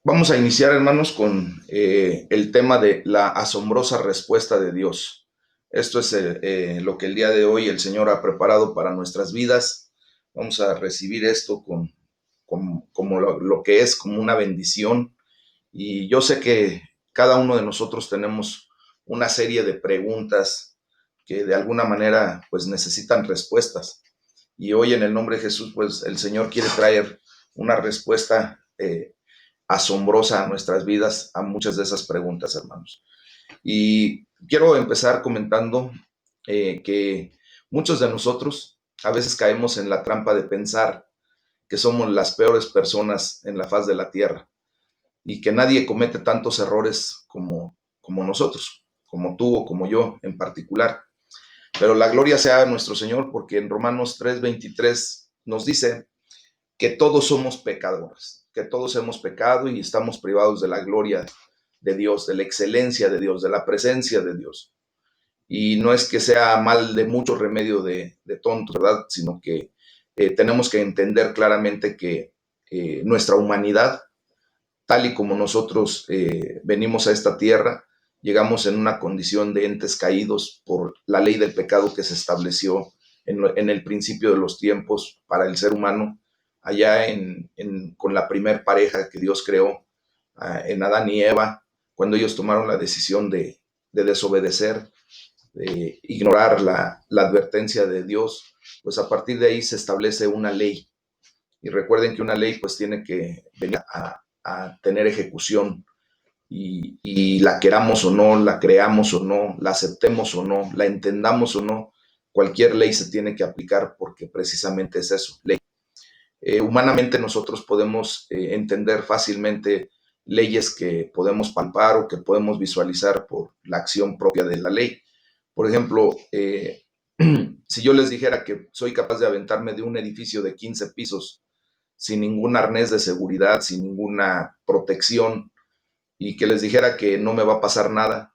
Vamos a iniciar, hermanos, con el tema de la asombrosa respuesta de Dios. Esto es lo que el día de hoy el Señor ha preparado para nuestras vidas. Vamos a recibir esto como lo que es, como una bendición. Y yo sé que cada uno de nosotros tenemos una serie de preguntas que de alguna manera pues necesitan respuestas. Y hoy en el nombre de Jesús, pues el Señor quiere traer una respuesta asombrosa a nuestras vidas a muchas de esas preguntas, hermanos. Y quiero empezar comentando que muchos de nosotros a veces caemos en la trampa de pensar que somos las peores personas en la faz de la tierra y que nadie comete tantos errores como nosotros, como tú o como yo en particular. Pero la gloria sea a nuestro Señor, porque en Romanos 3:23 nos dice que todos somos pecadores, que todos hemos pecado y estamos privados de la gloria de Dios, de la excelencia de Dios, de la presencia de Dios. Y no es que sea mal de mucho remedio de tontos, ¿verdad? Sino que tenemos que entender claramente que nuestra humanidad, tal y como nosotros venimos a esta tierra, llegamos en una condición de entes caídos por la ley del pecado que se estableció en el principio de los tiempos para el ser humano, allá con la primer pareja que Dios creó, en Adán y Eva, cuando ellos tomaron la decisión de desobedecer, de ignorar la advertencia de Dios, pues a partir de ahí se establece una ley. Y recuerden que una ley pues tiene que venir a tener ejecución y la queramos o no, la creamos o no, la aceptemos o no, la entendamos o no, cualquier ley se tiene que aplicar porque precisamente es eso, ley. Humanamente nosotros podemos entender fácilmente leyes que podemos palpar o que podemos visualizar por la acción propia de la ley. Por ejemplo, si yo les dijera que soy capaz de aventarme de un edificio de 15 pisos sin ningún arnés de seguridad, sin ninguna protección, y que les dijera que no me va a pasar nada,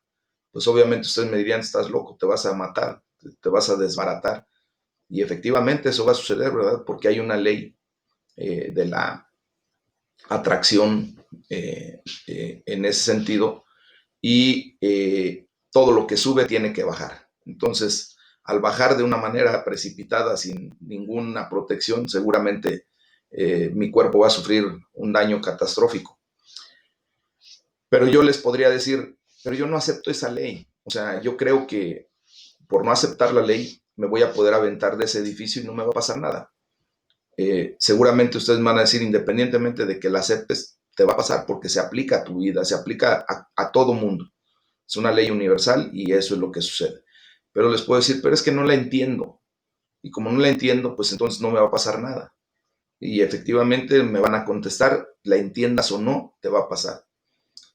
pues obviamente ustedes me dirían, estás loco, te vas a matar, te vas a desbaratar. Y efectivamente eso va a suceder, ¿verdad? Porque hay una ley de la atracción en ese sentido y todo lo que sube tiene que bajar. Entonces, al bajar de una manera precipitada, sin ninguna protección, seguramente mi cuerpo va a sufrir un daño catastrófico. Pero yo les podría decir, pero yo no acepto esa ley. O sea, yo creo que por no aceptar la ley me voy a poder aventar de ese edificio y no me va a pasar nada. Seguramente ustedes van a decir, independientemente de que la aceptes, te va a pasar porque se aplica a tu vida, se aplica a todo mundo. Es una ley universal y eso es lo que sucede. Pero les puedo decir, pero es que no la entiendo. Y como no la entiendo, pues entonces no me va a pasar nada. Y efectivamente me van a contestar, la entiendas o no, te va a pasar.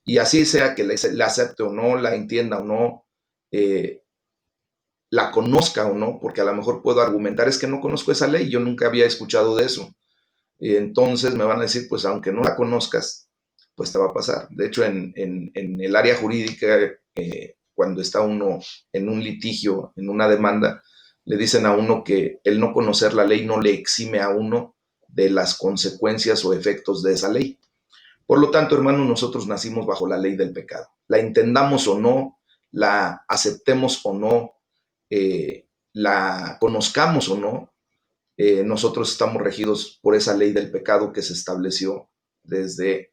Y así sea que la acepte o no, la entienda o no, eh, la conozca o no, porque a lo mejor puedo argumentar, es que no conozco esa ley, yo nunca había escuchado de eso. Y entonces me van a decir, pues aunque no la conozcas, pues te va a pasar. De hecho, en el área jurídica, cuando está uno en un litigio, en una demanda, le dicen a uno que el no conocer la ley no le exime a uno de las consecuencias o efectos de esa ley. Por lo tanto, hermanos, nosotros nacimos bajo la ley del pecado. La entendamos o no, la aceptemos o no, la conozcamos o no, nosotros estamos regidos por esa ley del pecado que se estableció desde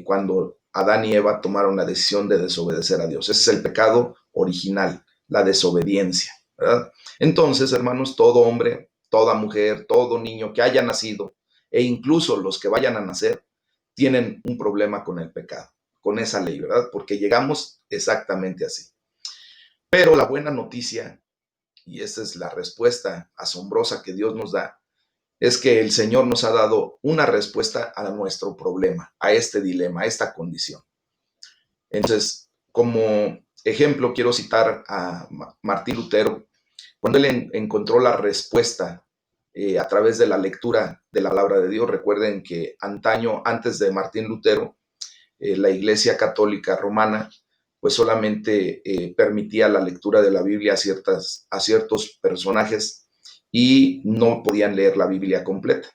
cuando Adán y Eva tomaron la decisión de desobedecer a Dios. Ese es el pecado original, la desobediencia, ¿verdad? Entonces, hermanos, todo hombre, toda mujer, todo niño que haya nacido, e incluso los que vayan a nacer, tienen un problema con el pecado, con esa ley, ¿verdad? Porque llegamos exactamente así. Pero la buena noticia, y esta es la respuesta asombrosa que Dios nos da, es que el Señor nos ha dado una respuesta a nuestro problema, a este dilema, a esta condición. Entonces, como ejemplo, quiero citar a Martín Lutero, cuando él encontró la respuesta a través de la lectura de la palabra de Dios. Recuerden que antaño, antes de Martín Lutero, la Iglesia Católica Romana pues solamente permitía la lectura de la Biblia a ciertos personajes y no podían leer la Biblia completa.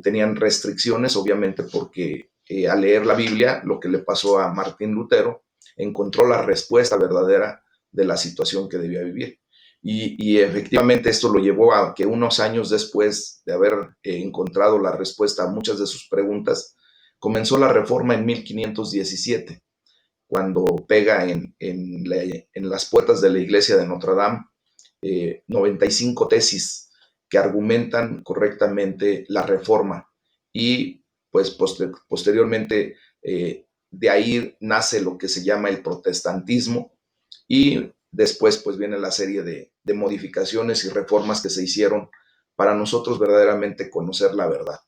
Tenían restricciones, obviamente, porque al leer la Biblia, lo que le pasó a Martín Lutero, encontró la respuesta verdadera de la situación que debía vivir. Y efectivamente esto lo llevó a que unos años después de haber encontrado la respuesta a muchas de sus preguntas, comenzó la reforma en 1517, cuando pega en las puertas de la iglesia de Notre Dame 95 tesis que argumentan correctamente la reforma. Y pues posteriormente de ahí nace lo que se llama el protestantismo, y después pues viene la serie de modificaciones y reformas que se hicieron para nosotros verdaderamente conocer la verdad.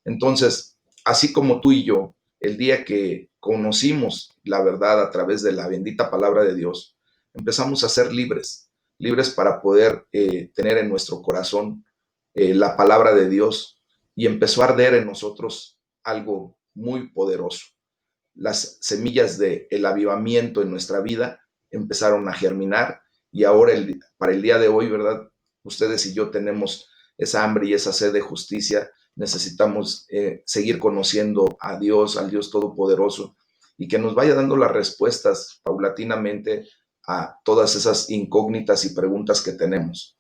Entonces, así como tú y yo, el día que conocimos la verdad a través de la bendita palabra de Dios, empezamos a ser libres, libres para poder tener en nuestro corazón la palabra de Dios, y empezó a arder en nosotros algo muy poderoso. Las semillas del avivamiento en nuestra vida empezaron a germinar, y ahora para el día de hoy, ¿verdad? Ustedes y yo tenemos esa hambre y esa sed de justicia. Necesitamos seguir conociendo a Dios, al Dios Todopoderoso, y que nos vaya dando las respuestas paulatinamente a todas esas incógnitas y preguntas que tenemos.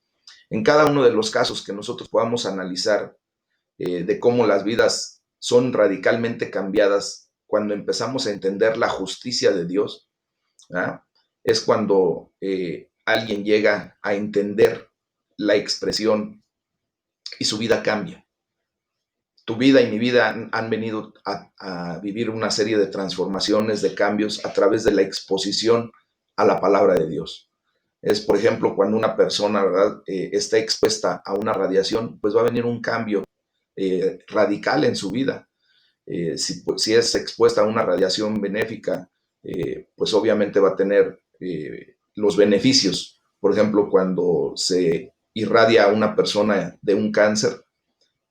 En cada uno de los casos que nosotros podamos analizar de cómo las vidas son radicalmente cambiadas cuando empezamos a entender la justicia de Dios, ¿verdad? Es cuando alguien llega a entender la expresión y su vida cambia. Tu vida y mi vida han venido a vivir una serie de transformaciones, de cambios a través de la exposición a la palabra de Dios. Es, por ejemplo, cuando una persona, ¿verdad?, está expuesta a una radiación, pues va a venir un cambio radical en su vida. Si es expuesta a una radiación benéfica, pues obviamente va a tener los beneficios. Por ejemplo, cuando se irradia a una persona de un cáncer,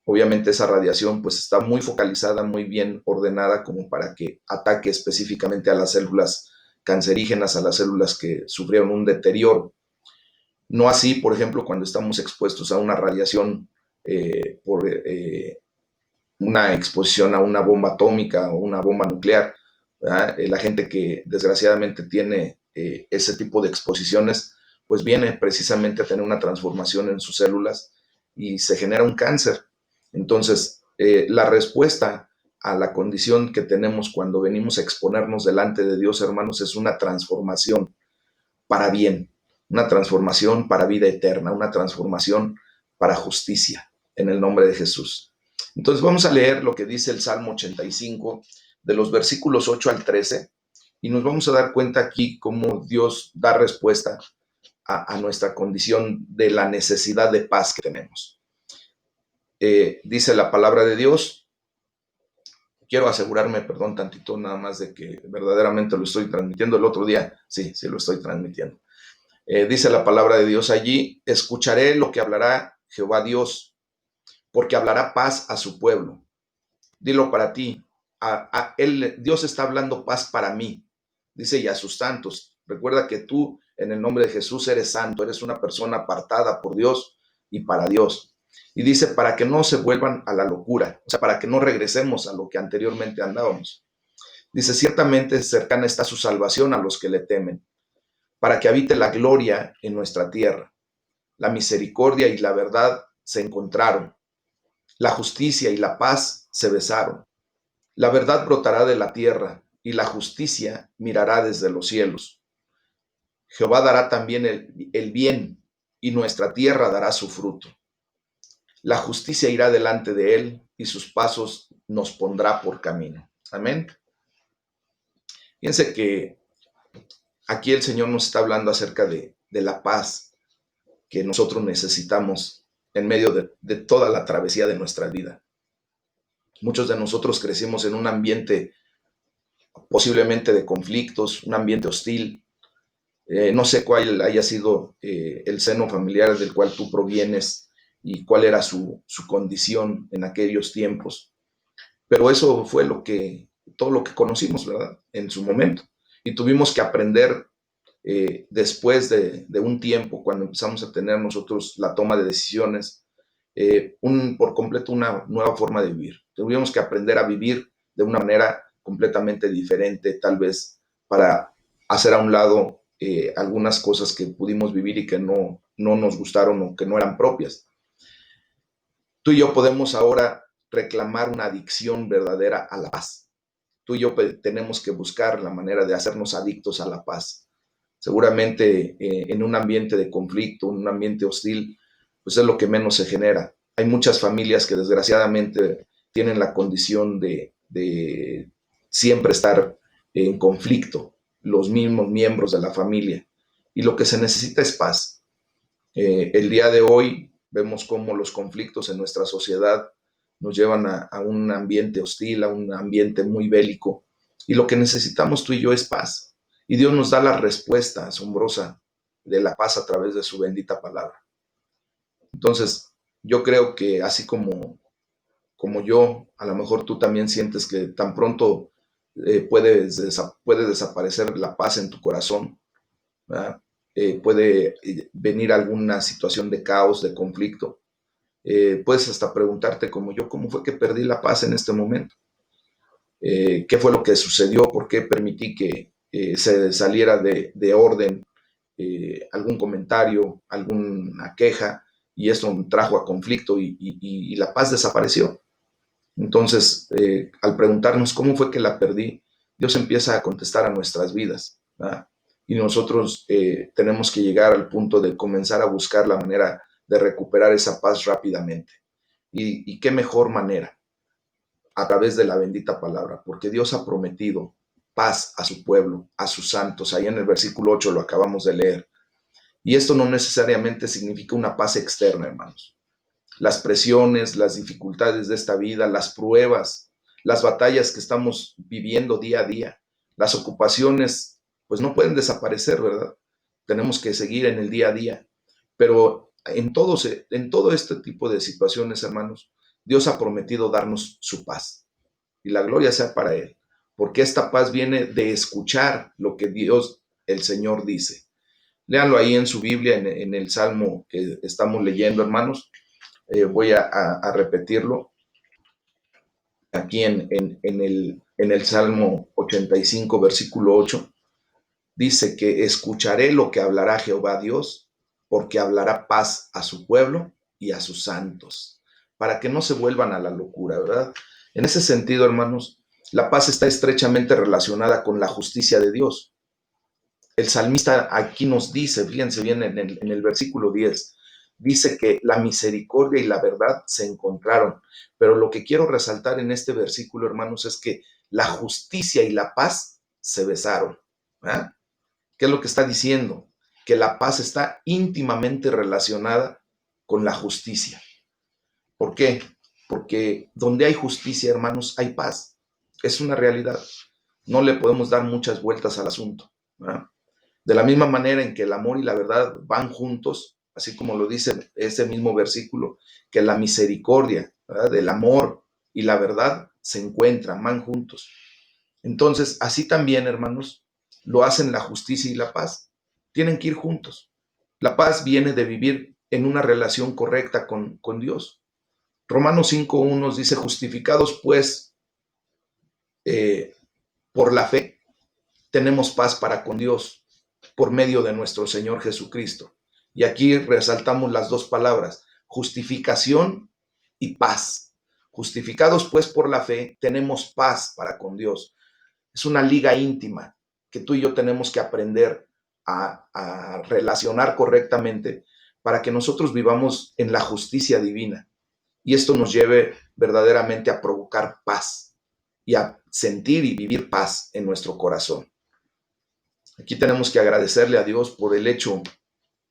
obviamente esa radiación pues está muy focalizada, muy bien ordenada como para que ataque específicamente a las células cancerígenas, a las células que sufrieron un deterioro. No así, por ejemplo, cuando estamos expuestos a una radiación por una exposición a una bomba atómica o una bomba nuclear, ¿verdad? La gente que desgraciadamente tiene ese tipo de exposiciones, pues viene precisamente a tener una transformación en sus células y se genera un cáncer. Entonces, la respuesta a la condición que tenemos cuando venimos a exponernos delante de Dios, hermanos, es una transformación para bien, una transformación para vida eterna, una transformación para justicia, en el nombre de Jesús. Entonces vamos a leer lo que dice el Salmo 85, de los versículos 8 al 13, y nos vamos a dar cuenta aquí cómo Dios da respuesta a nuestra condición de la necesidad de paz que tenemos. Dice la palabra de Dios. Quiero asegurarme, perdón, tantito nada más de que verdaderamente lo estoy transmitiendo. El otro día, sí lo estoy transmitiendo. Dice la palabra de Dios allí: escucharé lo que hablará Jehová Dios, porque hablará paz a su pueblo. Dilo para ti. Dios está hablando paz para mí. Dice, y a sus santos. Recuerda que tú, en el nombre de Jesús, eres santo, eres una persona apartada por Dios y para Dios. Y dice, para que no se vuelvan a la locura, o sea, para que no regresemos a lo que anteriormente andábamos. Dice, ciertamente cercana está su salvación a los que le temen, para que habite la gloria en nuestra tierra. La misericordia y la verdad se encontraron, la justicia y la paz se besaron. La verdad brotará de la tierra y la justicia mirará desde los cielos. Jehová dará también el bien, y nuestra tierra dará su fruto. La justicia irá delante de él, y sus pasos nos pondrá por camino. Amén. Fíjense que aquí el Señor nos está hablando acerca de la paz que nosotros necesitamos en medio de toda la travesía de nuestra vida. Muchos de nosotros crecimos en un ambiente posiblemente de conflictos, un ambiente hostil. No sé cuál haya sido el seno familiar del cual tú provienes y cuál era su condición en aquellos tiempos, pero eso fue todo lo que conocimos, ¿verdad?, en su momento. Y tuvimos que aprender después de un tiempo, cuando empezamos a tener nosotros la toma de decisiones, por completo una nueva forma de vivir. Tuvimos que aprender a vivir de una manera completamente diferente, tal vez para hacer a un lado algunas cosas que pudimos vivir y que no nos gustaron o que no eran propias. Tú y yo podemos ahora reclamar una adicción verdadera a la paz. Tú y yo tenemos que buscar la manera de hacernos adictos a la paz. Seguramente en un ambiente de conflicto, en un ambiente hostil, pues es lo que menos se genera. Hay muchas familias que desgraciadamente tienen la condición de siempre estar en conflicto, los mismos miembros de la familia. Y lo que se necesita es paz. El día de hoy vemos cómo los conflictos en nuestra sociedad nos llevan a un ambiente hostil, a un ambiente muy bélico. Y lo que necesitamos tú y yo es paz. Y Dios nos da la respuesta asombrosa de la paz a través de su bendita palabra. Entonces, yo creo que así como yo, a lo mejor tú también sientes que tan pronto puede desaparecer la paz en tu corazón, ¿verdad? Puede venir alguna situación de caos, de conflicto. Puedes hasta preguntarte como yo, ¿cómo fue que perdí la paz en este momento? ¿Qué fue lo que sucedió? ¿Por qué permití que se saliera de orden algún comentario, alguna queja, y esto trajo a conflicto y la paz desapareció? Entonces, al preguntarnos cómo fue que la perdí, Dios empieza a contestar a nuestras vidas, ¿verdad? Y nosotros tenemos que llegar al punto de comenzar a buscar la manera de recuperar esa paz rápidamente. Y qué mejor manera, a través de la bendita palabra, porque Dios ha prometido paz a su pueblo, a sus santos. Ahí en el versículo 8 lo acabamos de leer. Y esto no necesariamente significa una paz externa, hermanos. Las presiones, las dificultades de esta vida, las pruebas, las batallas que estamos viviendo día a día, las ocupaciones, pues no pueden desaparecer, ¿verdad? Tenemos que seguir en el día a día. Pero en todo este tipo de situaciones, hermanos, Dios ha prometido darnos su paz. Y la gloria sea para Él. Porque esta paz viene de escuchar lo que Dios, el Señor, dice. Léanlo ahí en su Biblia, en el Salmo que estamos leyendo, hermanos. Voy a repetirlo aquí en el Salmo 85, versículo 8. Dice que escucharé lo que hablará Jehová Dios, porque hablará paz a su pueblo y a sus santos, para que no se vuelvan a la locura, ¿verdad? En ese sentido, hermanos, la paz está estrechamente relacionada con la justicia de Dios. El salmista aquí nos dice, fíjense bien en el versículo 10, dice que la misericordia y la verdad se encontraron. Pero lo que quiero resaltar en este versículo, hermanos, es que la justicia y la paz se besaron. ¿Eh? ¿Qué es lo que está diciendo? Que la paz está íntimamente relacionada con la justicia. ¿Por qué? Porque donde hay justicia, hermanos, hay paz. Es una realidad. No le podemos dar muchas vueltas al asunto. ¿Verdad? De la misma manera en que el amor y la verdad van juntos, así como lo dice ese mismo versículo, que la misericordia, ¿verdad?, del amor y la verdad se encuentran, van juntos. Entonces, así también, hermanos, lo hacen la justicia y la paz. Tienen que ir juntos. La paz viene de vivir en una relación correcta con Dios. Romanos 5.1 nos dice, justificados pues eh, por la fe, tenemos paz para con Dios por medio de nuestro Señor Jesucristo. Y aquí resaltamos las dos palabras, justificación y paz. Justificados pues por la fe, tenemos paz para con Dios. Es una liga íntima que tú y yo tenemos que aprender a relacionar correctamente para que nosotros vivamos en la justicia divina. Y esto nos lleve verdaderamente a provocar paz y a sentir y vivir paz en nuestro corazón. Aquí tenemos que agradecerle a Dios por el hecho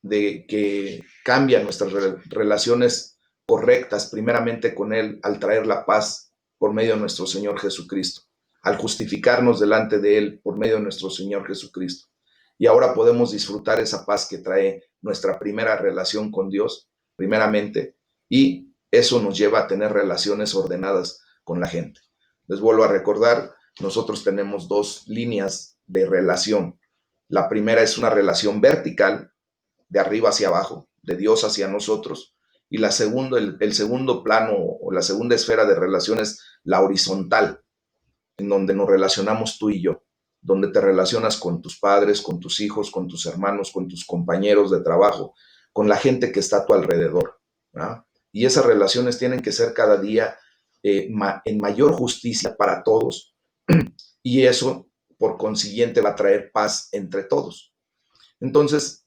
de que cambia nuestras relaciones correctas, primeramente con Él, al traer la paz por medio de nuestro Señor Jesucristo, al justificarnos delante de Él por medio de nuestro Señor Jesucristo. Y ahora podemos disfrutar esa paz que trae nuestra primera relación con Dios, primeramente, y eso nos lleva a tener relaciones ordenadas con la gente. Les vuelvo a recordar, nosotros tenemos dos líneas de relación. La primera es una relación vertical, de arriba hacia abajo, de Dios hacia nosotros. Y la segunda, el segundo plano o la segunda esfera de relación es la horizontal, en donde nos relacionamos tú y yo, donde te relacionas con tus padres, con tus hijos, con tus hermanos, con tus compañeros de trabajo, con la gente que está a tu alrededor, ¿verdad? Y esas relaciones tienen que ser cada día en mayor justicia para todos, y eso, por consiguiente, va a traer paz entre todos. Entonces,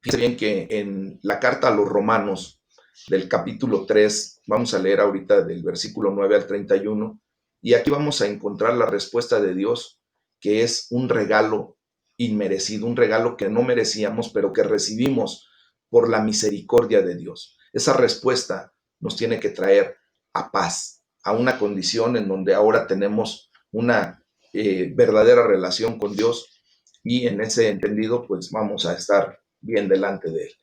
fíjense bien que en la carta a los Romanos del capítulo 3, vamos a leer ahorita del versículo 9 al 31, y aquí vamos a encontrar la respuesta de Dios, que es un regalo inmerecido, un regalo que no merecíamos, pero que recibimos por la misericordia de Dios. Esa respuesta nos tiene que traer a paz, a una condición en donde ahora tenemos una verdadera relación con Dios, y en ese entendido, pues vamos a estar bien delante de Él.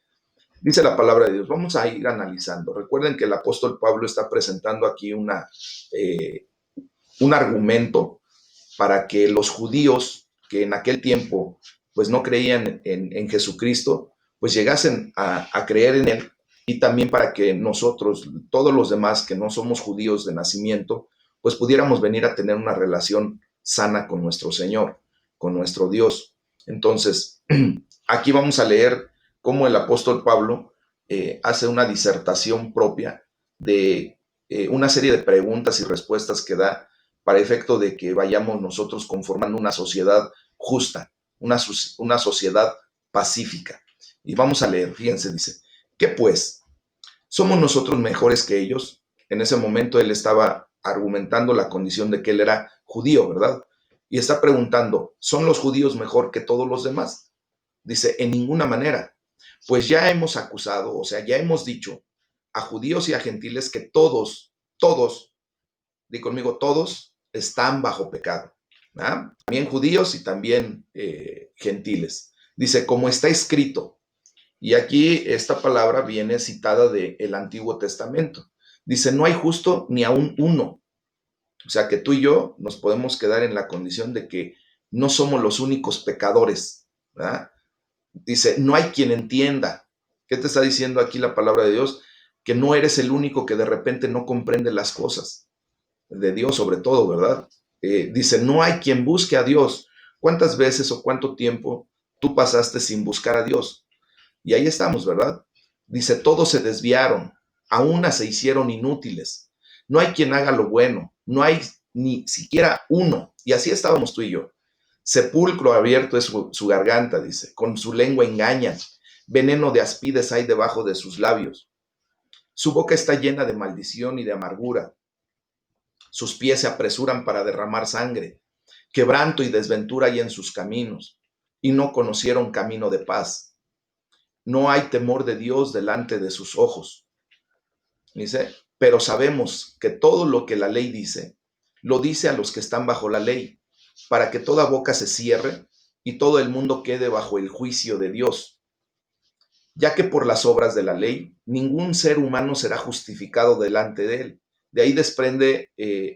Dice la palabra de Dios, vamos a ir analizando. Recuerden que el apóstol Pablo está presentando aquí un argumento para que los judíos que en aquel tiempo pues no creían en Jesucristo, pues llegasen a creer en Él, y también para que nosotros, todos los demás que no somos judíos de nacimiento, pues pudiéramos venir a tener una relación sana con nuestro Señor, con nuestro Dios. Entonces, aquí vamos a leer cómo el apóstol Pablo hace una disertación propia de una serie de preguntas y respuestas que da para efecto de que vayamos nosotros conformando una sociedad justa, una sociedad pacífica. Y vamos a leer, fíjense, dice, ¿qué pues? ¿Somos nosotros mejores que ellos? En ese momento él estaba argumentando la condición de que él era judío, ¿verdad? Y está preguntando, ¿son los judíos mejor que todos los demás? Dice, en ninguna manera. Pues ya hemos acusado, o sea, ya hemos dicho a judíos y a gentiles que todos, di conmigo, todos están bajo pecado. ¿Ah? También judíos y también gentiles. Dice, como está escrito. Y aquí esta palabra viene citada del Antiguo Testamento. Dice, no hay justo ni aún uno. O sea que tú y yo nos podemos quedar en la condición de que no somos los únicos pecadores. ¿Verdad? Dice, no hay quien entienda. ¿Qué te está diciendo aquí la palabra de Dios? Que no eres el único que de repente no comprende las cosas de Dios, sobre todo, ¿verdad? Dice, no hay quien busque a Dios. ¿Cuántas veces o cuánto tiempo tú pasaste sin buscar a Dios? Y ahí estamos, ¿verdad? Dice, todos se desviaron, a una se hicieron inútiles. No hay quien haga lo bueno, no hay ni siquiera uno. Y así estábamos tú y yo. Sepulcro abierto es su garganta, dice, con su lengua engañan. Veneno de aspides hay debajo de sus labios. Su boca está llena de maldición y de amargura. Sus pies se apresuran para derramar sangre. Quebranto y desventura hay en sus caminos, y no conocieron camino de paz. No hay temor de Dios delante de sus ojos. Dice, pero sabemos que todo lo que la ley dice, lo dice a los que están bajo la ley, para que toda boca se cierre y todo el mundo quede bajo el juicio de Dios, ya que por las obras de la ley ningún ser humano será justificado delante de él. De ahí desprende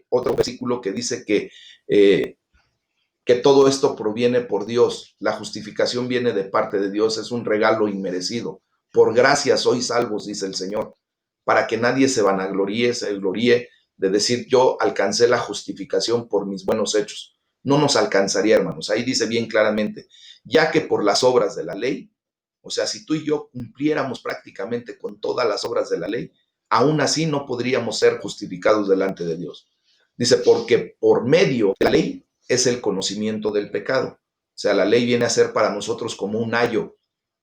otro versículo que dice que todo esto proviene por Dios. La justificación viene de parte de Dios, es un regalo inmerecido. Por gracia sois salvos, dice el Señor, para que nadie se vanagloríe, se gloríe de decir yo alcancé la justificación por mis buenos hechos. No nos alcanzaría, hermanos. Ahí dice bien claramente, ya que por las obras de la ley, o sea, si tú y yo cumpliéramos prácticamente con todas las obras de la ley, aún así no podríamos ser justificados delante de Dios. Dice, porque por medio de la ley es el conocimiento del pecado. O sea, la ley viene a ser para nosotros como un ayo,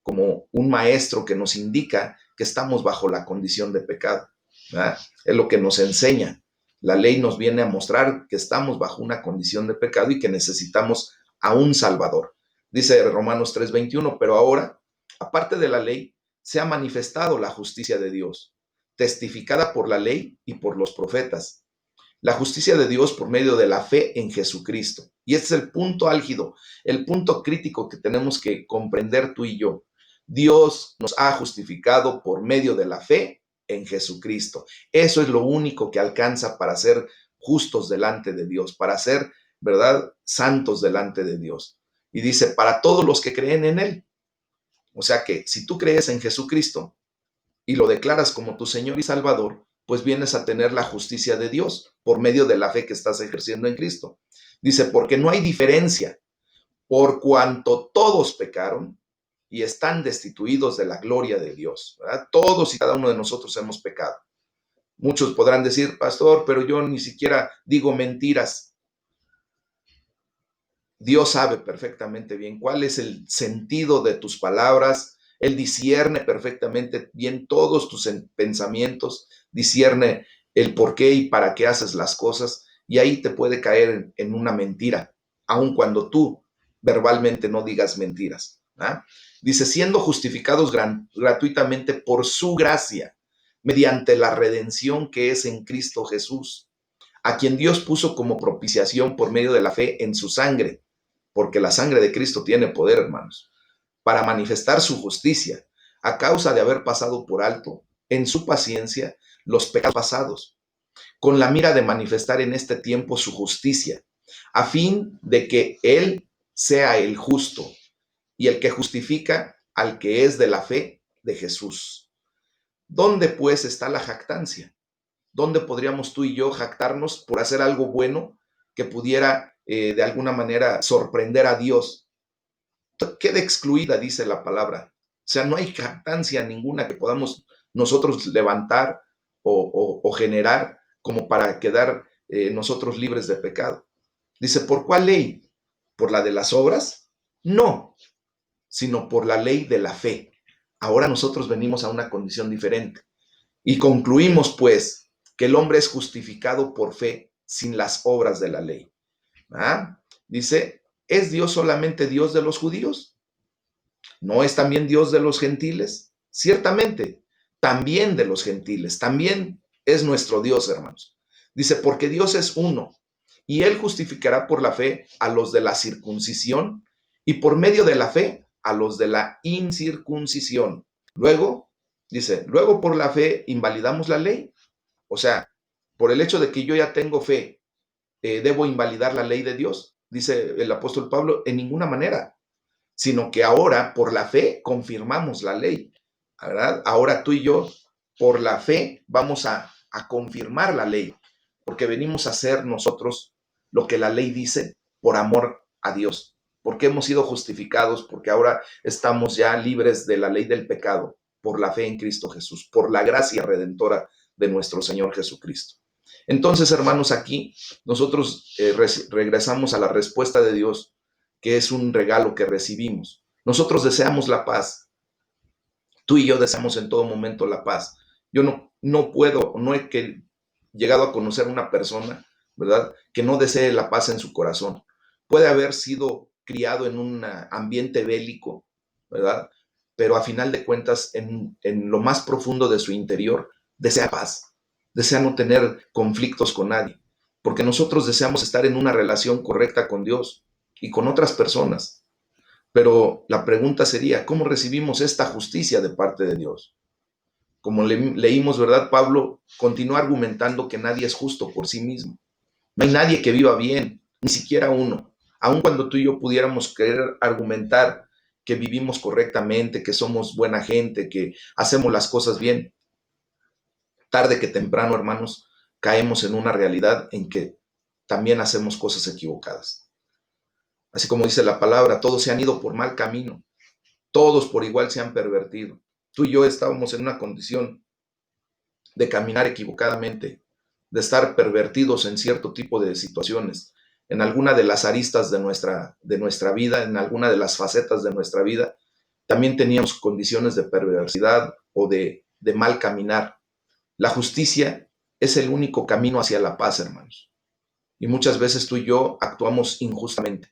como un maestro que nos indica que estamos bajo la condición de pecado. ¿Verdad? Es lo que nos enseña. La ley nos viene a mostrar que estamos bajo una condición de pecado y que necesitamos a un Salvador. Dice Romanos 3:21, pero ahora, aparte de la ley, se ha manifestado la justicia de Dios, testificada por la ley y por los profetas, la justicia de Dios por medio de la fe en Jesucristo. Y este es el punto álgido, el punto crítico que tenemos que comprender tú y yo. Dios nos ha justificado por medio de la fe en Jesucristo. Eso es lo único que alcanza para ser justos delante de Dios, para ser, ¿verdad?, santos delante de Dios. Y dice, para todos los que creen en Él. O sea que si tú crees en Jesucristo y lo declaras como tu Señor y Salvador, pues vienes a tener la justicia de Dios por medio de la fe que estás ejerciendo en Cristo. Dice, porque no hay diferencia, por cuanto todos pecaron y están destituidos de la gloria de Dios, ¿verdad? Todos y cada uno de nosotros hemos pecado. Muchos podrán decir, pastor, pero yo ni siquiera digo mentiras. Dios sabe perfectamente bien cuál es el sentido de tus palabras. Él discierne perfectamente bien todos tus pensamientos, discierne el por qué y para qué haces las cosas, y ahí te puede caer en una mentira, aun cuando tú verbalmente no digas mentiras. ¿Ah? Dice, siendo justificados gratuitamente por su gracia, mediante la redención que es en Cristo Jesús, a quien Dios puso como propiciación por medio de la fe en su sangre, porque la sangre de Cristo tiene poder, hermanos, para manifestar su justicia, a causa de haber pasado por alto, en su paciencia, los pecados pasados, con la mira de manifestar en este tiempo su justicia, a fin de que Él sea el justo y el que justifica al que es de la fe de Jesús. ¿Dónde pues está la jactancia? ¿Dónde podríamos tú y yo jactarnos por hacer algo bueno que pudiera de alguna manera sorprender a Dios? Queda excluida, dice la palabra. O sea, no hay jactancia ninguna que podamos nosotros levantar o generar como para quedar nosotros libres de pecado. Dice, ¿por cuál ley? ¿Por la de las obras? No, sino por la ley de la fe. Ahora nosotros venimos a una condición diferente. Y concluimos, pues, que el hombre es justificado por fe sin las obras de la ley. ¿Ah? Dice, ¿es Dios solamente Dios de los judíos? ¿No es también Dios de los gentiles? Ciertamente, también de los gentiles, también es nuestro Dios, hermanos. Dice, porque Dios es uno, y Él justificará por la fe a los de la circuncisión y por medio de la fe a los de la incircuncisión. Luego, dice, luego por la fe invalidamos la ley. O sea, por el hecho de que yo ya tengo fe, ¿debo invalidar la ley de Dios? Dice el apóstol Pablo, en ninguna manera, sino que ahora por la fe confirmamos la ley, ¿verdad? Ahora tú y yo, por la fe, vamos a confirmar la ley, porque venimos a hacer nosotros lo que la ley dice por amor a Dios, porque hemos sido justificados, porque ahora estamos ya libres de la ley del pecado, por la fe en Cristo Jesús, por la gracia redentora de nuestro Señor Jesucristo. Entonces, hermanos, aquí nosotros regresamos a la respuesta de Dios, que es un regalo que recibimos. Nosotros deseamos la paz. Tú y yo deseamos en todo momento la paz. Yo no puedo, no he llegado a conocer una persona, ¿verdad?, que no desee la paz en su corazón. Puede haber sido criado en un ambiente bélico, ¿verdad? Pero a final de cuentas, en lo más profundo de su interior, desea paz, desea no tener conflictos con nadie, porque nosotros deseamos estar en una relación correcta con Dios y con otras personas. Pero la pregunta sería, ¿cómo recibimos esta justicia de parte de Dios? Como leímos, ¿verdad? Pablo continúa argumentando que nadie es justo por sí mismo. No hay nadie que viva bien, ni siquiera uno. Aun cuando tú y yo pudiéramos querer argumentar que vivimos correctamente, que somos buena gente, que hacemos las cosas bien, tarde que temprano, hermanos, caemos en una realidad en que también hacemos cosas equivocadas. Así como dice la palabra, todos se han ido por mal camino, todos por igual se han pervertido. Tú y yo estábamos en una condición de caminar equivocadamente, de estar pervertidos en cierto tipo de situaciones, en alguna de las aristas de nuestra vida, en alguna de las facetas de nuestra vida. También teníamos condiciones de perversidad o de mal caminar. La justicia es el único camino hacia la paz, hermanos. Y muchas veces tú y yo actuamos injustamente.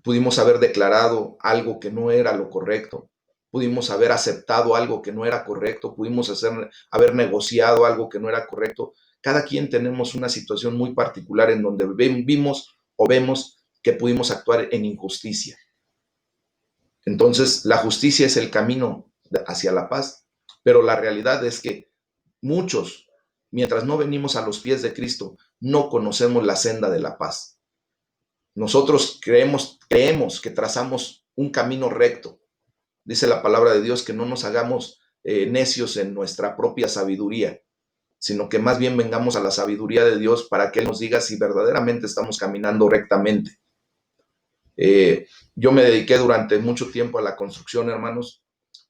Pudimos haber declarado algo que no era lo correcto, pudimos haber aceptado algo que no era correcto, pudimos haber negociado algo que no era correcto. Cada quien tenemos una situación muy particular en donde vimos o vemos que pudimos actuar en injusticia. Entonces, la justicia es el camino hacia la paz, pero la realidad es que muchos, mientras no venimos a los pies de Cristo, no conocemos la senda de la paz. Nosotros creemos que trazamos un camino recto. Dice la palabra de Dios que no nos hagamos necios en nuestra propia sabiduría. sino que más bien vengamos a la sabiduría de Dios para que Él nos diga si verdaderamente estamos caminando rectamente. Yo me dediqué durante mucho tiempo a la construcción, hermanos,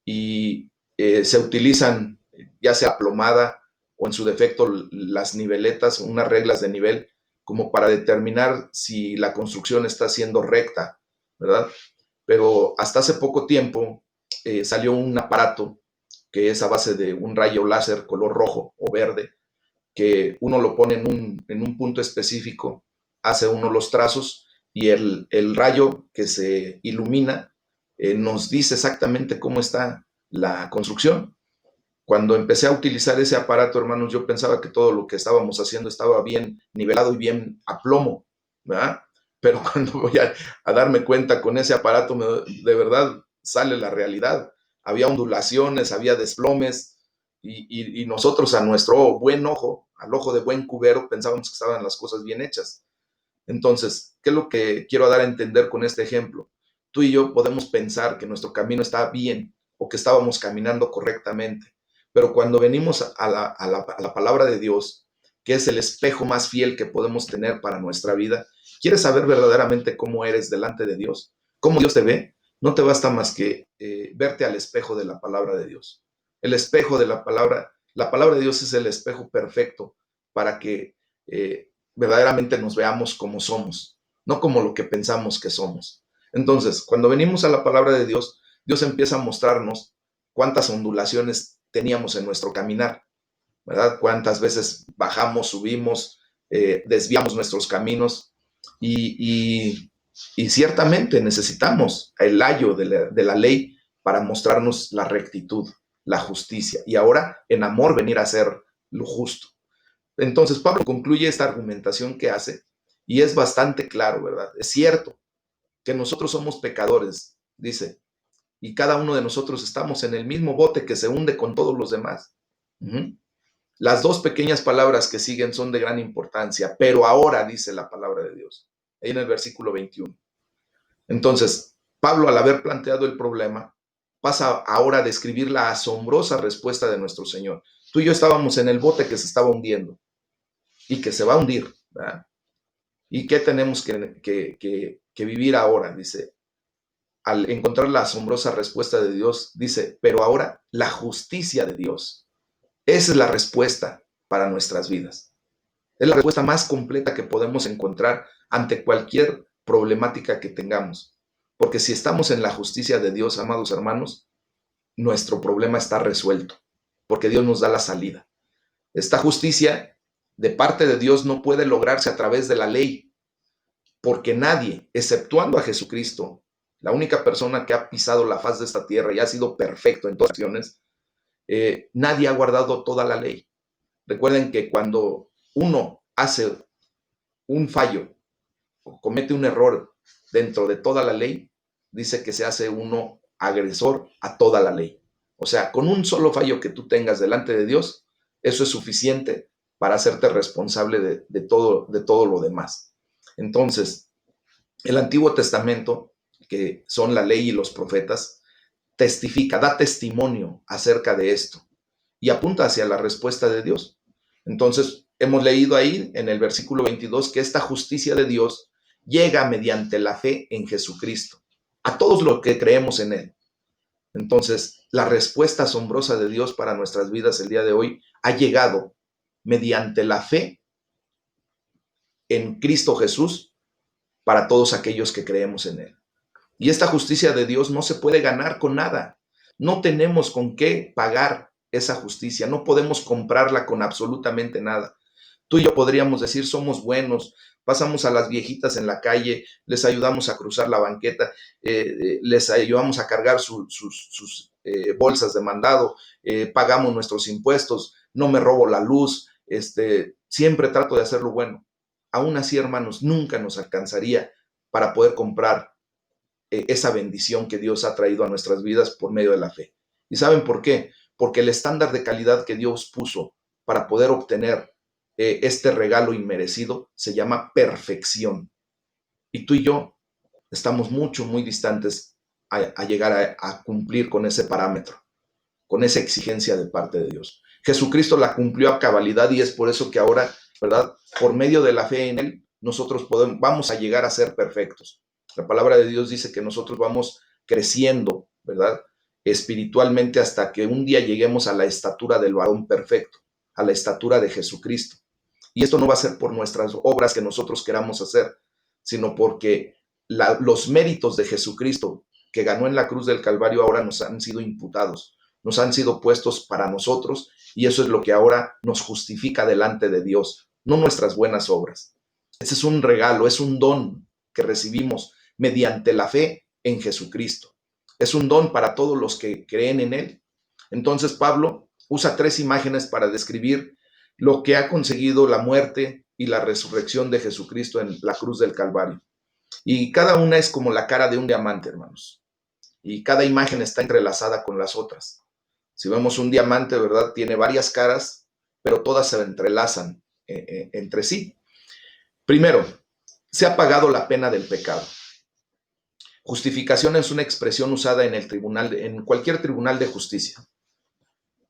y se utilizan ya sea plomada o en su defecto las niveletas, unas reglas de nivel, como para determinar si la construcción está siendo recta, ¿verdad? Pero hasta hace poco tiempo salió un aparato que es a base de un rayo láser color rojo o verde, que uno lo pone en un punto específico, hace uno los trazos y el rayo que se ilumina nos dice exactamente cómo está la construcción. Cuando empecé a utilizar ese aparato, hermanos, yo pensaba que todo lo que estábamos haciendo estaba bien nivelado y bien a plomo, ¿verdad? Pero cuando voy a darme cuenta con ese aparato, de verdad sale la realidad. Había ondulaciones, había desplomes, y nosotros a nuestro buen ojo, al ojo de buen cubero, pensábamos que estaban las cosas bien hechas. Entonces, ¿qué es lo que quiero dar a entender con este ejemplo? Tú y yo podemos pensar que nuestro camino está bien o que estábamos caminando correctamente, pero cuando venimos a la palabra de Dios, que es el espejo más fiel que podemos tener para nuestra vida, ¿quieres saber verdaderamente cómo eres delante de Dios? ¿Cómo Dios te ve? No te basta más que verte al espejo de la palabra de Dios. El espejo de la palabra de Dios es el espejo perfecto para que verdaderamente nos veamos como somos, no como lo que pensamos que somos. Entonces, cuando venimos a la palabra de Dios, Dios empieza a mostrarnos cuántas ondulaciones teníamos en nuestro caminar, ¿verdad? Cuántas veces bajamos, subimos, desviamos nuestros caminos y ciertamente necesitamos el ayo de la ley para mostrarnos la rectitud, la justicia y ahora en amor venir a hacer lo justo. Entonces Pablo concluye esta argumentación que hace y es bastante claro, ¿verdad? Es cierto que nosotros somos pecadores, dice, y cada uno de nosotros estamos en el mismo bote que se hunde con todos los demás. Uh-huh. Las dos pequeñas palabras que siguen son de gran importancia, pero ahora dice la palabra de Dios, ahí en el versículo 21. Entonces, Pablo, al haber planteado el problema, pasa ahora a describir la asombrosa respuesta de nuestro Señor. Tú y yo estábamos en el bote que se estaba hundiendo y que se va a hundir, ¿verdad? ¿Y qué tenemos que vivir ahora? Dice, al encontrar la asombrosa respuesta de Dios, dice, pero ahora la justicia de Dios. Esa es la respuesta para nuestras vidas. Es la respuesta más completa que podemos encontrar ante cualquier problemática que tengamos. Porque si estamos en la justicia de Dios, amados hermanos, nuestro problema está resuelto, porque Dios nos da la salida. Esta justicia de parte de Dios no puede lograrse a través de la ley, porque nadie, exceptuando a Jesucristo, la única persona que ha pisado la faz de esta tierra y ha sido perfecto en todas las acciones, nadie ha guardado toda la ley. Recuerden que cuando uno hace un fallo o comete un error dentro de toda la ley, dice que se hace uno agresor a toda la ley. O sea, con un solo fallo que tú tengas delante de Dios, eso es suficiente para hacerte responsable de todo lo demás. Entonces, el Antiguo Testamento, que son la ley y los profetas, testifica, da testimonio acerca de esto y apunta hacia la respuesta de Dios. Entonces, hemos leído ahí en el versículo 22 que esta justicia de Dios llega mediante la fe en Jesucristo, a todos los que creemos en Él. Entonces, la respuesta asombrosa de Dios para nuestras vidas el día de hoy ha llegado mediante la fe en Cristo Jesús para todos aquellos que creemos en Él. Y esta justicia de Dios no se puede ganar con nada. No tenemos con qué pagar esa justicia. No podemos comprarla con absolutamente nada. Tú y yo podríamos decir, somos buenos, pasamos a las viejitas en la calle, les ayudamos a cruzar la banqueta, les ayudamos a cargar sus bolsas de mandado, pagamos nuestros impuestos, no me robo la luz, siempre trato de hacer lo bueno. Aún así, hermanos, nunca nos alcanzaría para poder comprar esa bendición que Dios ha traído a nuestras vidas por medio de la fe. ¿Y saben por qué? Porque el estándar de calidad que Dios puso para poder obtener este regalo inmerecido se llama perfección. Y tú y yo estamos muy distantes a llegar a cumplir con ese parámetro, con esa exigencia de parte de Dios. Jesucristo la cumplió a cabalidad y es por eso que ahora, ¿verdad? Por medio de la fe en Él, nosotros vamos a llegar a ser perfectos. La palabra de Dios dice que nosotros vamos creciendo, ¿verdad? Espiritualmente hasta que un día lleguemos a la estatura del varón perfecto, a la estatura de Jesucristo. Y esto no va a ser por nuestras obras que nosotros queramos hacer, sino porque los méritos de Jesucristo que ganó en la cruz del Calvario ahora nos han sido imputados, nos han sido puestos para nosotros y eso es lo que ahora nos justifica delante de Dios, no nuestras buenas obras. Ese es un regalo, es un don que recibimos mediante la fe en Jesucristo. Es un don para todos los que creen en Él. Entonces Pablo usa 3 imágenes para describir lo que ha conseguido la muerte y la resurrección de Jesucristo en la cruz del Calvario. Y cada una es como la cara de un diamante, hermanos. Y cada imagen está entrelazada con las otras. Si vemos un diamante, ¿verdad? Tiene varias caras, pero todas se entrelazan entre sí. Primero, se ha pagado la pena del pecado. Justificación es una expresión usada en el tribunal, en cualquier tribunal de justicia.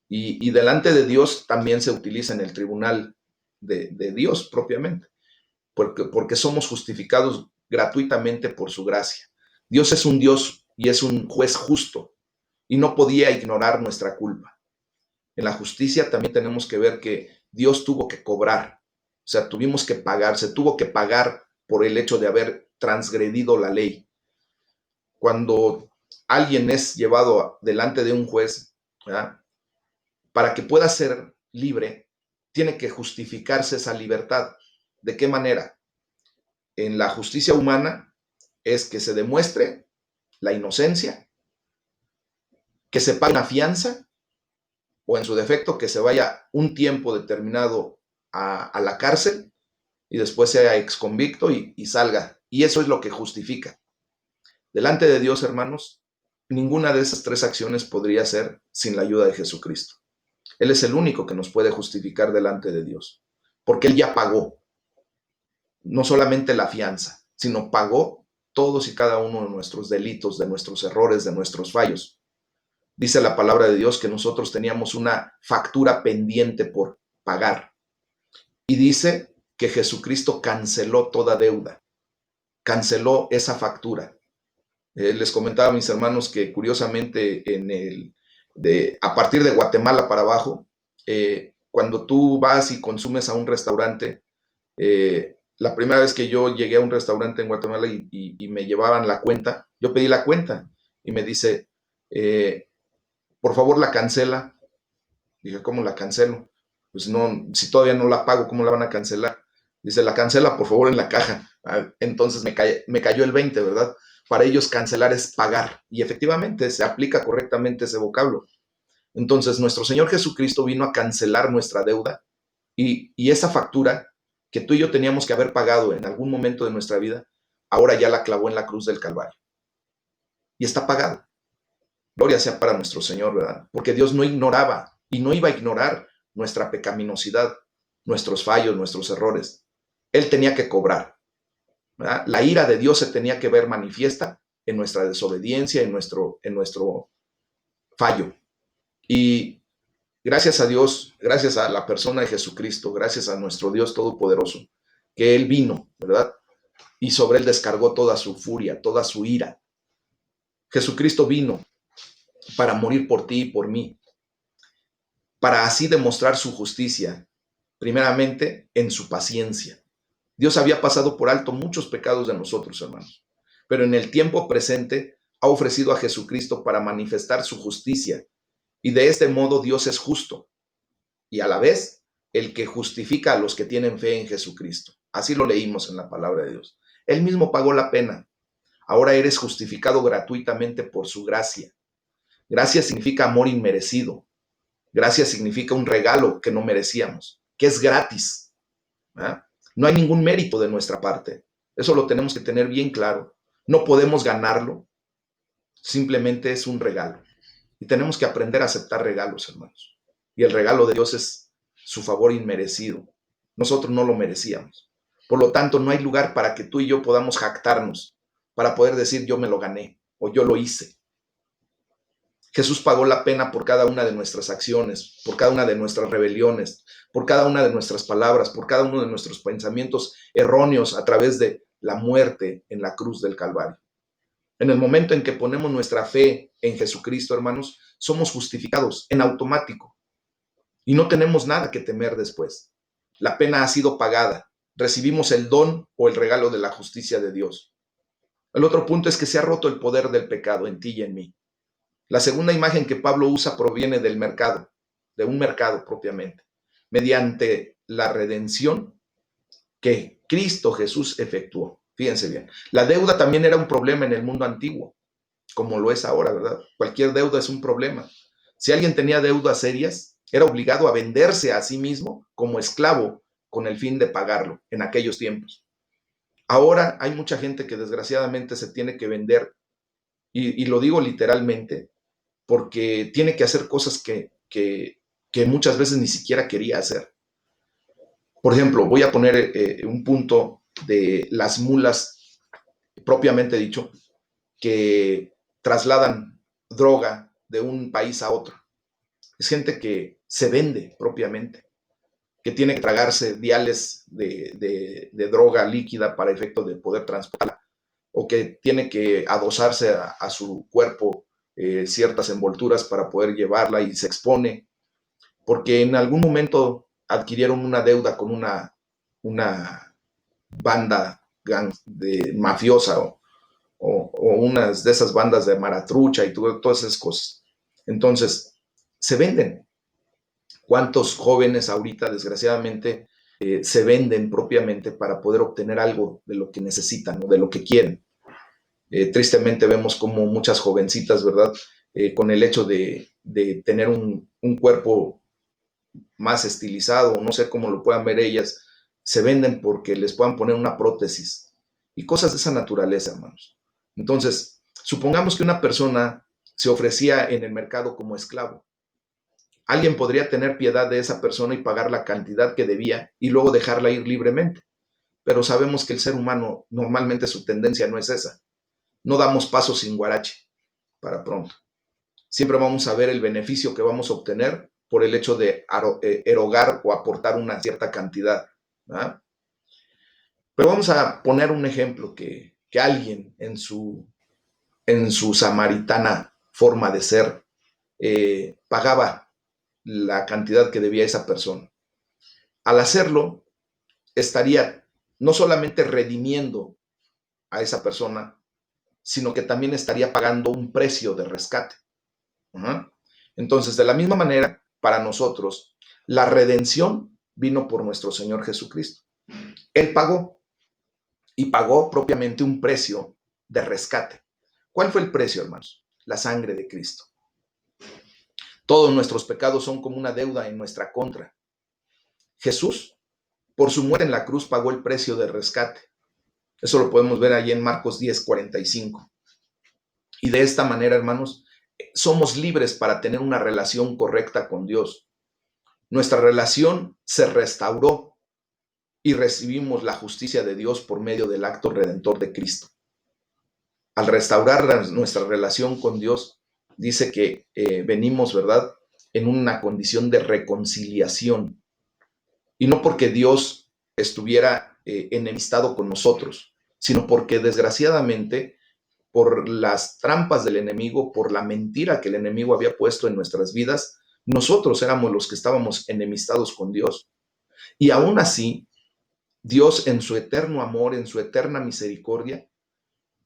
Y delante de Dios también se utiliza en el tribunal de Dios propiamente, porque somos justificados gratuitamente por su gracia. Dios es un Dios y es un juez justo y no podía ignorar nuestra culpa. En la justicia también tenemos que ver que Dios tuvo que cobrar, o sea, tuvimos que pagar, se tuvo que pagar por el hecho de haber transgredido la ley. Cuando alguien es llevado delante de un juez, ¿verdad? Para que pueda ser libre, tiene que justificarse esa libertad. ¿De qué manera? En la justicia humana es que se demuestre la inocencia, que se pague una fianza o en su defecto que se vaya un tiempo determinado a la cárcel y después sea exconvicto y salga. Y eso es lo que justifica. Delante de Dios, hermanos, ninguna de esas 3 acciones podría ser sin la ayuda de Jesucristo. Él es el único que nos puede justificar delante de Dios, porque Él ya pagó, no solamente la fianza, sino pagó todos y cada uno de nuestros delitos, de nuestros errores, de nuestros fallos. Dice la palabra de Dios que nosotros teníamos una factura pendiente por pagar. Y dice que Jesucristo canceló toda deuda, canceló esa factura. Les comentaba a mis hermanos que curiosamente a partir de Guatemala para abajo, cuando tú vas y consumes a un restaurante, la primera vez que yo llegué a un restaurante en Guatemala y me llevaban la cuenta, yo pedí la cuenta y me dice, por favor la cancela. Dije, ¿cómo la cancelo? Pues no, si todavía no la pago, ¿cómo la van a cancelar? Dice, la cancela por favor en la caja. Entonces me cayó el 20, ¿verdad? Para ellos cancelar es pagar. Y efectivamente se aplica correctamente ese vocablo. Entonces nuestro Señor Jesucristo vino a cancelar nuestra deuda y esa factura que tú y yo teníamos que haber pagado en algún momento de nuestra vida, ahora ya la clavó en la cruz del Calvario. Y está pagado. Gloria sea para nuestro Señor, ¿verdad? Porque Dios no ignoraba y no iba a ignorar nuestra pecaminosidad, nuestros fallos, nuestros errores. Él tenía que cobrar, ¿verdad? La ira de Dios se tenía que ver manifiesta en nuestra desobediencia, en nuestro fallo. Y gracias a Dios, gracias a la persona de Jesucristo, gracias a nuestro Dios Todopoderoso, que Él vino, ¿verdad? Y sobre Él descargó toda su furia, toda su ira. Jesucristo vino para morir por ti y por mí, para así demostrar su justicia, primeramente en su paciencia. Dios había pasado por alto muchos pecados de nosotros, hermanos, pero en el tiempo presente ha ofrecido a Jesucristo para manifestar su justicia, y de este modo Dios es justo, y a la vez el que justifica a los que tienen fe en Jesucristo. Así lo leímos en la palabra de Dios. Él mismo pagó la pena. Ahora eres justificado gratuitamente por su gracia. Gracia significa amor inmerecido. Gracia significa un regalo que no merecíamos, que es gratis. ¿Ah? No hay ningún mérito de nuestra parte. Eso lo tenemos que tener bien claro. No podemos ganarlo. Simplemente es un regalo. Y tenemos que aprender a aceptar regalos, hermanos. Y el regalo de Dios es su favor inmerecido. Nosotros no lo merecíamos. Por lo tanto, no hay lugar para que tú y yo podamos jactarnos, para poder decir yo me lo gané o yo lo hice. Jesús pagó la pena por cada una de nuestras acciones, por cada una de nuestras rebeliones, por cada una de nuestras palabras, por cada uno de nuestros pensamientos erróneos a través de la muerte en la cruz del Calvario. En el momento en que ponemos nuestra fe en Jesucristo, hermanos, somos justificados en automático y no tenemos nada que temer después. La pena ha sido pagada. Recibimos el don o el regalo de la justicia de Dios. El otro punto es que se ha roto el poder del pecado en ti y en mí. La segunda imagen que Pablo usa proviene del mercado, de un mercado propiamente, mediante la redención que Cristo Jesús efectuó. Fíjense bien, la deuda también era un problema en el mundo antiguo, como lo es ahora, ¿verdad? Cualquier deuda es un problema. Si alguien tenía deudas serias, era obligado a venderse a sí mismo como esclavo con el fin de pagarlo en aquellos tiempos. Ahora hay mucha gente que desgraciadamente se tiene que vender, y lo digo literalmente, porque tiene que hacer cosas que muchas veces ni siquiera quería hacer. Por ejemplo, voy a poner un punto de las mulas, propiamente dicho, que trasladan droga de un país a otro. Es gente que se vende propiamente, que tiene que tragarse viales de droga líquida para efecto de poder transportarla, o que tiene que adosarse a su cuerpo ciertas envolturas para poder llevarla y se expone, porque en algún momento adquirieron una deuda con una banda mafiosa o unas de esas bandas de maratrucha y todas esas cosas. Entonces, se venden. ¿Cuántos jóvenes ahorita, desgraciadamente, se venden propiamente para poder obtener algo de lo que necesitan o de lo que quieren? Tristemente vemos como muchas jovencitas, ¿verdad? Con el hecho de tener un cuerpo más estilizado, no sé cómo lo puedan ver ellas, se venden porque les puedan poner una prótesis y cosas de esa naturaleza, hermanos. Entonces, supongamos que una persona se ofrecía en el mercado como esclavo. Alguien podría tener piedad de esa persona y pagar la cantidad que debía y luego dejarla ir libremente. Pero sabemos que el ser humano normalmente su tendencia no es esa. No damos pasos sin guarache para pronto. Siempre vamos a ver el beneficio que vamos a obtener por el hecho de erogar o aportar una cierta cantidad, ¿verdad? Pero vamos a poner un ejemplo que alguien en su samaritana forma de ser pagaba la cantidad que debía esa persona. Al hacerlo, estaría no solamente redimiendo a esa persona, sino que también estaría pagando un precio de rescate. Uh-huh. Entonces, de la misma manera, para nosotros, la redención vino por nuestro Señor Jesucristo. Él pagó y pagó propiamente un precio de rescate. ¿Cuál fue el precio, hermanos? La sangre de Cristo. Todos nuestros pecados son como una deuda en nuestra contra. Jesús, por su muerte en la cruz, pagó el precio de rescate. Eso lo podemos ver ahí en Marcos 10:45. Y de esta manera, hermanos, somos libres para tener una relación correcta con Dios. Nuestra relación se restauró y recibimos la justicia de Dios por medio del acto redentor de Cristo. Al restaurar nuestra relación con Dios, dice que venimos, ¿verdad?, en una condición de reconciliación. Y no porque Dios estuviera enemistado con nosotros, sino porque desgraciadamente, por las trampas del enemigo, por la mentira que el enemigo había puesto en nuestras vidas, nosotros éramos los que estábamos enemistados con Dios. Y aún así, Dios en su eterno amor, en su eterna misericordia,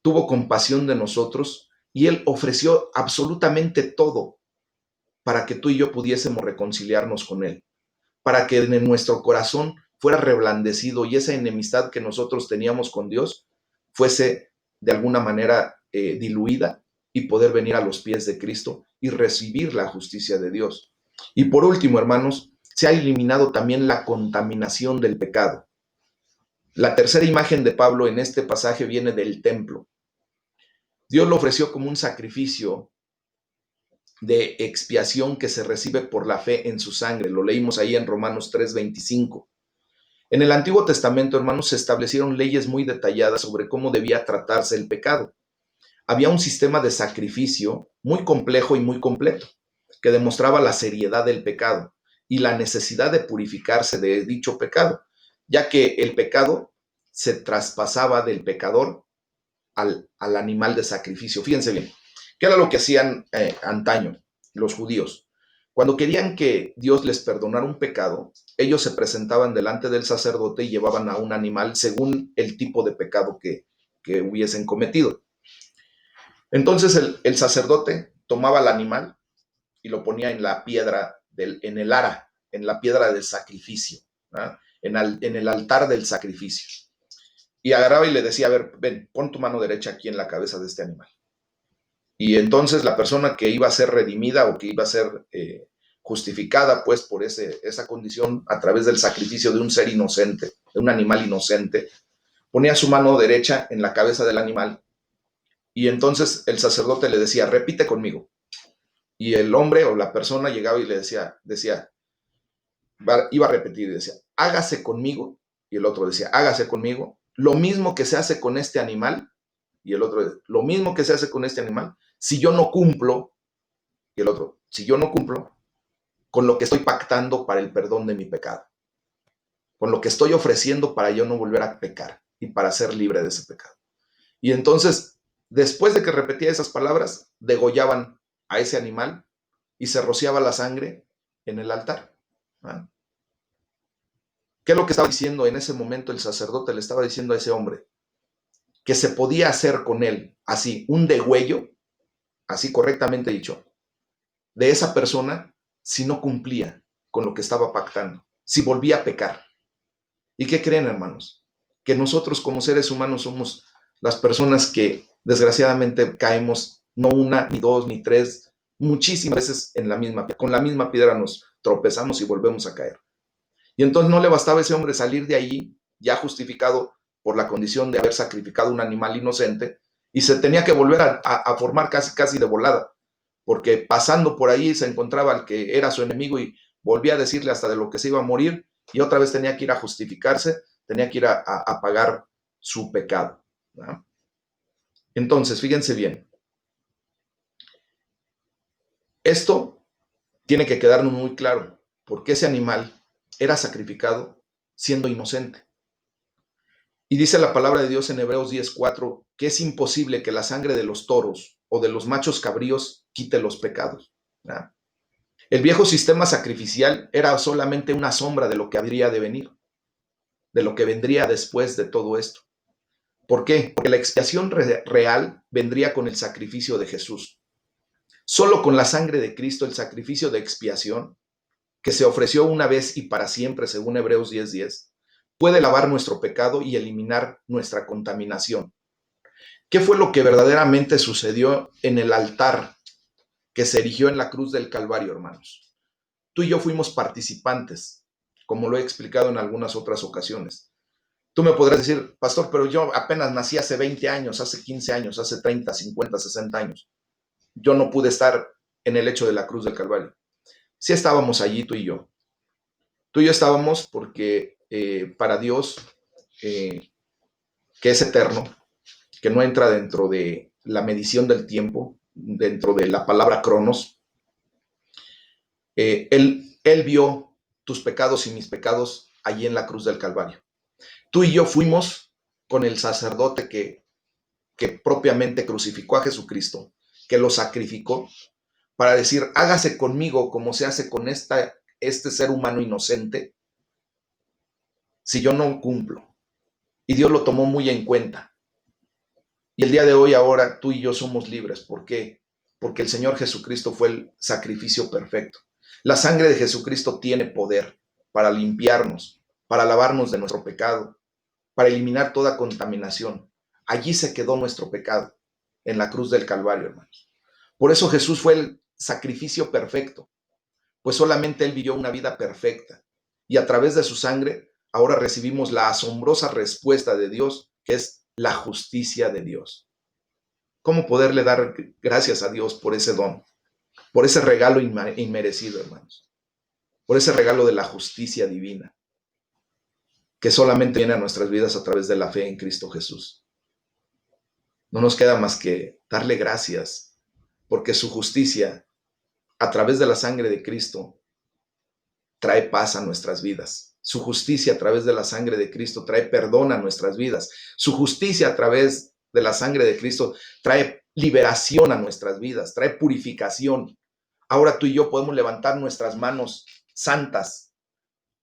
tuvo compasión de nosotros y Él ofreció absolutamente todo para que tú y yo pudiésemos reconciliarnos con Él, para que en nuestro corazón fuera reblandecido y esa enemistad que nosotros teníamos con Dios fuese de alguna manera diluida y poder venir a los pies de Cristo y recibir la justicia de Dios. Y por último, hermanos, se ha eliminado también la contaminación del pecado. La tercera imagen de Pablo en este pasaje viene del templo. Dios lo ofreció como un sacrificio de expiación que se recibe por la fe en su sangre. Lo leímos ahí en Romanos 3:25. En el Antiguo Testamento, hermanos, se establecieron leyes muy detalladas sobre cómo debía tratarse el pecado. había un sistema de sacrificio muy complejo y muy completo, que demostraba la seriedad del pecado y la necesidad de purificarse de dicho pecado, ya que el pecado se traspasaba del pecador al animal de sacrificio. Fíjense bien, ¿qué era lo que hacían antaño los judíos? Cuando querían que Dios les perdonara un pecado, ellos se presentaban delante del sacerdote y llevaban a un animal según el tipo de pecado que hubiesen cometido. Entonces el sacerdote tomaba el animal y lo ponía en la piedra, en el ara, en la piedra del sacrificio, ¿verdad? En el altar del sacrificio. Y agarraba y le decía, a ver, ven, pon tu mano derecha aquí en la cabeza de este animal. Y entonces la persona que iba a ser redimida o que iba a ser justificada pues por esa condición a través del sacrificio de un ser inocente, de un animal inocente, ponía su mano derecha en la cabeza del animal y entonces el sacerdote le decía, repite conmigo. Y el hombre o la persona llegaba y le decía, iba a repetir y decía, hágase conmigo. Y el otro decía, hágase conmigo. Lo mismo que se hace con este animal. Y el otro, lo mismo que se hace con este animal. Si yo no cumplo, y el otro, si yo no cumplo con lo que estoy pactando para el perdón de mi pecado, con lo que estoy ofreciendo para yo no volver a pecar y para ser libre de ese pecado. Y entonces, después de que repetía esas palabras, degollaban a ese animal y se rociaba la sangre en el altar. ¿Ah? ¿Qué es lo que estaba diciendo en ese momento el sacerdote? Le estaba diciendo a ese hombre que se podía hacer con él así, un degüello, así correctamente dicho, de esa persona si no cumplía con lo que estaba pactando, si volvía a pecar. ¿Y qué creen, hermanos? Que nosotros como seres humanos somos las personas que desgraciadamente caemos no una, ni dos, ni tres, muchísimas veces con la misma piedra nos tropezamos y volvemos a caer. Y entonces no le bastaba a ese hombre salir de allí ya justificado por la condición de haber sacrificado un animal inocente y se tenía que volver a formar casi de volada, porque pasando por ahí se encontraba al que era su enemigo y volvía a decirle hasta de lo que se iba a morir y otra vez tenía que ir a justificarse, tenía que ir a pagar su pecado, ¿no? Entonces, fíjense bien, esto tiene que quedarnos muy claro, porque ese animal era sacrificado siendo inocente. Y dice la palabra de Dios en Hebreos 10:4 que es imposible que la sangre de los toros o de los machos cabríos quite los pecados, ¿no? El viejo sistema sacrificial era solamente una sombra de lo que habría de venir, de lo que vendría después de todo esto. ¿Por qué? Porque la expiación real vendría con el sacrificio de Jesús. Solo con la sangre de Cristo, el sacrificio de expiación, que se ofreció una vez y para siempre, según Hebreos 10:10, puede lavar nuestro pecado y eliminar nuestra contaminación. ¿Qué fue lo que verdaderamente sucedió en el altar que se erigió en la cruz del Calvario, hermanos? Tú y yo fuimos participantes, como lo he explicado en algunas otras ocasiones. Tú me podrás decir, pastor, pero yo apenas nací hace 20 años, hace 15 años, hace 30, 50, 60 años. Yo no pude estar en el hecho de la cruz del Calvario. Sí estábamos allí tú y yo. Tú y yo estábamos porque para Dios, que es eterno, que no entra dentro de la medición del tiempo, dentro de la palabra cronos, él vio tus pecados y mis pecados allí en la cruz del Calvario. Tú y yo fuimos con el sacerdote que propiamente crucificó a Jesucristo, que lo sacrificó, para decir, hágase conmigo como se hace con este ser humano inocente, si yo no cumplo. Y Dios lo tomó muy en cuenta. Y el día de hoy, ahora, tú y yo somos libres. ¿Por qué? Porque el Señor Jesucristo fue el sacrificio perfecto. La sangre de Jesucristo tiene poder para limpiarnos, para lavarnos de nuestro pecado, para eliminar toda contaminación. Allí se quedó nuestro pecado, en la cruz del Calvario, hermanos. Por eso Jesús fue el sacrificio perfecto, pues solamente Él vivió una vida perfecta. Y a través de su sangre, ahora recibimos la asombrosa respuesta de Dios, que es la justicia de Dios. ¿Cómo poderle dar gracias a Dios por ese don, por ese regalo inmerecido, hermanos? Por ese regalo de la justicia divina, que solamente viene a nuestras vidas a través de la fe en Cristo Jesús. No nos queda más que darle gracias, porque su justicia a través de la sangre de Cristo trae paz a nuestras vidas. Su justicia a través de la sangre de Cristo trae perdón a nuestras vidas. Su justicia a través de la sangre de Cristo trae liberación a nuestras vidas, trae purificación. Ahora tú y yo podemos levantar nuestras manos santas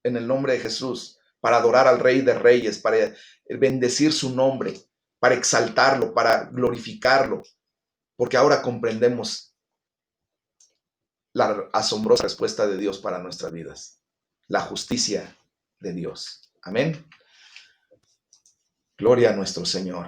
en el nombre de Jesús para adorar al Rey de Reyes, para bendecir su nombre, para exaltarlo, para glorificarlo, porque ahora comprendemos la asombrosa respuesta de Dios para nuestras vidas, la justicia de Dios. Amén. Gloria a nuestro Señor.